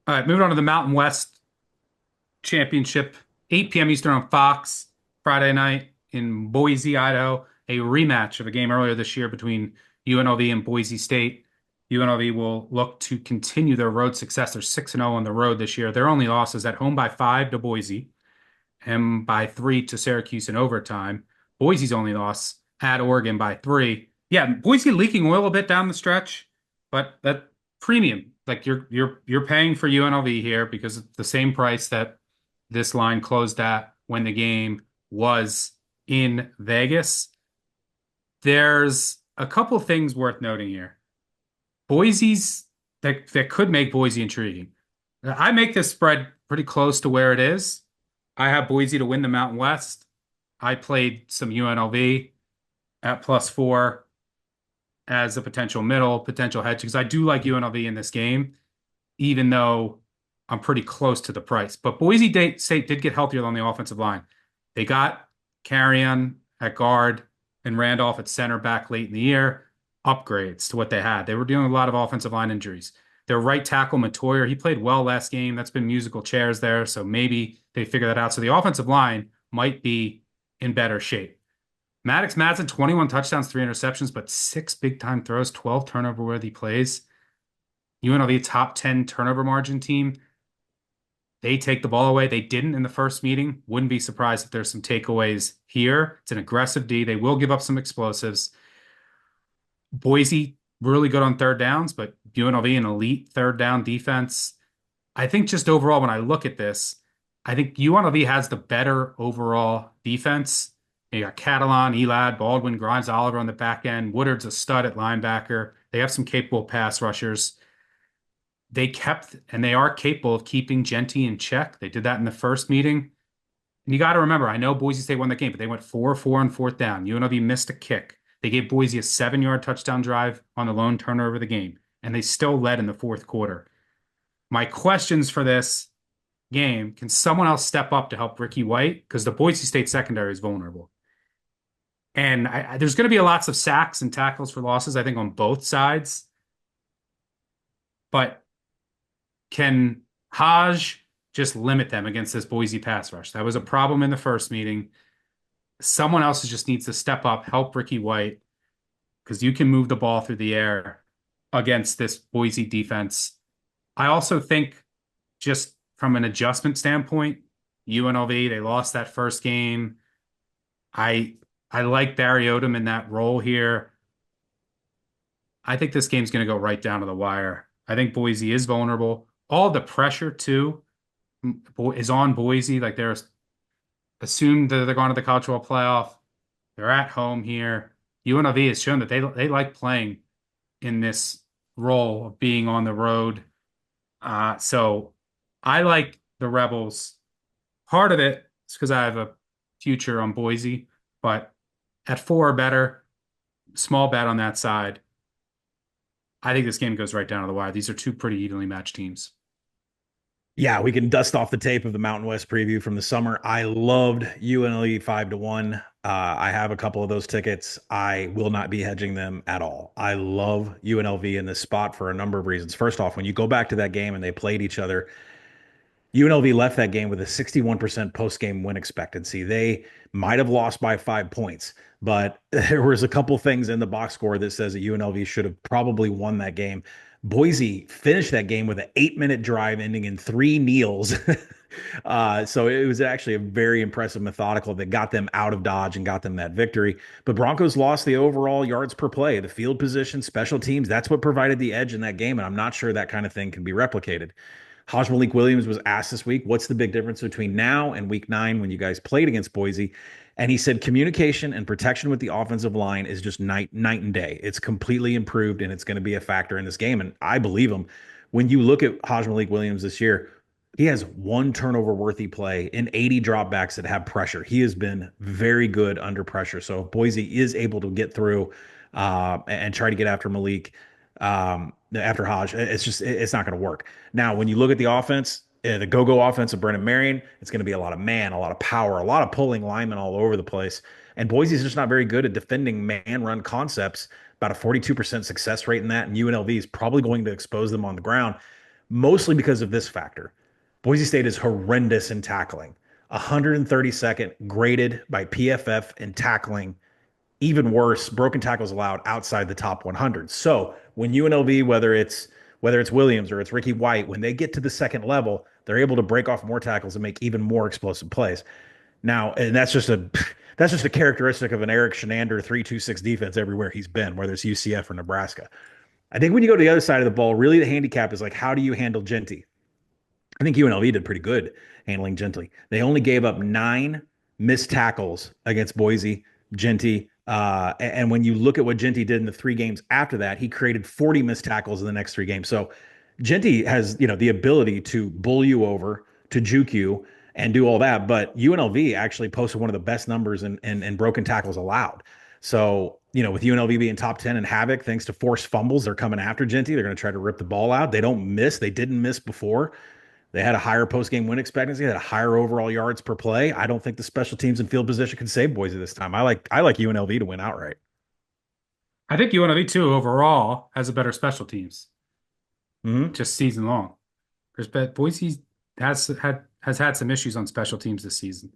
All right, moving on to the Mountain West Championship, 8 p.m. Eastern on Fox, Friday night in Boise, Idaho. A rematch of a game earlier this year between UNLV and Boise State. UNLV will look to continue their road success. They're 6-0 on the road this year. Their only loss is at home by 5 to Boise and by 3 to Syracuse in overtime. Boise's only loss at Oregon by 3. Yeah, Boise leaking oil a bit down the stretch, but that premium, like you're paying for UNLV here because it's the same price that this line closed at when the game was in Vegas. There's a couple things worth noting here. Boise's that could make Boise intriguing. I make this spread pretty close to where it is. I have Boise to win the Mountain West. I played some UNLV at +4 as a potential hedge because I do like UNLV in this game, even though I'm pretty close to the price. But Boise State did get healthier on the offensive line. They got Carrion at guard and Randolph at center back late in the year. Upgrades to what they had. They were dealing with a lot of offensive line injuries. Their right tackle, Matoyer, he played well last game. That's been musical chairs there. So maybe they figure that out. So the offensive line might be in better shape. Maddox Madsen, 21 touchdowns, 3 interceptions, but 6 big-time throws, 12 turnover-worthy plays. UNLV top 10 turnover margin team. They take the ball away. They didn't in the first meeting. Wouldn't be surprised if there's some takeaways here. It's an aggressive D. They will give up some explosives. Boise, really good on third downs, but UNLV, an elite third down defense. I think just overall, when I look at this, I think UNLV has the better overall defense. You got Catalan, Elad, Baldwin, Grimes, Oliver on the back end. Woodard's a stud at linebacker. They have some capable pass rushers. They kept, and they are capable of keeping Genty in check. They did that in the first meeting. And you got to remember, I know Boise State won the game, but they went 4-4 on fourth down. UNLV missed a kick. They gave Boise a 7-yard touchdown drive on the lone turnover of the game, and they still led in the fourth quarter. My questions for this game, can someone else step up to help Ricky White? Because the Boise State secondary is vulnerable. And there's going to be lots of sacks and tackles for losses, I think, on both sides. But can Haj just limit them against this Boise pass rush? That was a problem in the first meeting. Someone else just needs to step up, help Ricky White, because you can move the ball through the air against this Boise defense. I also think, just from an adjustment standpoint, UNLV, they lost that first game. I I like Barry Odom in that role here. I think this game's going to go right down to the wire. I think Boise is vulnerable. All the pressure too is on Boise. Like they're assumed that they're going to the college football playoff. They're at home here. UNLV has shown that they like playing in this role of being on the road. So I like the Rebels. Part of it is because I have a future on Boise, but at 4 or better, small bet on that side. I think this game goes right down to the wire. These are two pretty evenly matched teams. Yeah, we can dust off the tape of the Mountain West preview from the summer. I loved UNLV 5-1. I have a couple of those tickets. I will not be hedging them at all. I love UNLV in this spot for a number of reasons. First off, when you go back to that game and they played each other, UNLV left that game with a 61% post-game win expectancy. They might have lost by 5 points, but there was a couple things in the box score that says that UNLV should have probably won that game. Boise finished that game with an 8-minute drive ending in three kneels. So it was actually a very impressive methodical that got them out of Dodge and got them that victory. But Broncos lost the overall yards per play, the field position, special teams. That's what provided the edge in that game. And I'm not sure that kind of thing can be replicated. Haj Malik Williams was asked this week, what's the big difference between now and week 9 when you guys played against Boise? And he said communication and protection with the offensive line is just night and day. It's completely improved and it's going to be a factor in this game. And I believe him. When you look at Haj Malik Williams this year, he has one turnover worthy play in 80 dropbacks that have pressure. He has been very good under pressure. So if Boise is able to get through and try to get after Malik, after Hodge, it's not going to work. Now, when you look at the offense, the go-go offense of Brennan Marion, it's going to be a lot of man, a lot of power, a lot of pulling linemen all over the place. And Boise's just not very good at defending man-run concepts. About a 42% success rate in that, and UNLV is probably going to expose them on the ground. mostly because of this factor. Boise State is horrendous in tackling. 132nd graded by PFF in tackling. Even worse, broken tackles allowed outside the top 100. So when UNLV, whether it's Williams or it's Ricky White, when they get to the second level, they're able to break off more tackles and make even more explosive plays. Now, and that's just a characteristic of an Eric Shenander 3-2-6 defense everywhere he's been, whether it's UCF or Nebraska. I think when you go to the other side of the ball, really the handicap is like, how do you handle Genty? I think UNLV did pretty good handling Genty. They only gave up 9 missed tackles against Boise, Genty. And when you look at what Genty did in the 3 games after that, he created 40 missed tackles in the next 3 games. So Genty has, the ability to bull you over, to juke you, and do all that. But UNLV actually posted one of the best numbers in broken tackles allowed. So, with UNLV being top 10 in havoc, thanks to forced fumbles, they're coming after Genty. They're going to try to rip the ball out. They don't miss. They didn't miss before. They had a higher post-game win expectancy, had a higher overall yards per play. I don't think the special teams and field position can save Boise this time. I like UNLV to win outright. I think UNLV too overall has a better special teams, Mm-hmm. just season long. Boise has had some issues on special teams this season.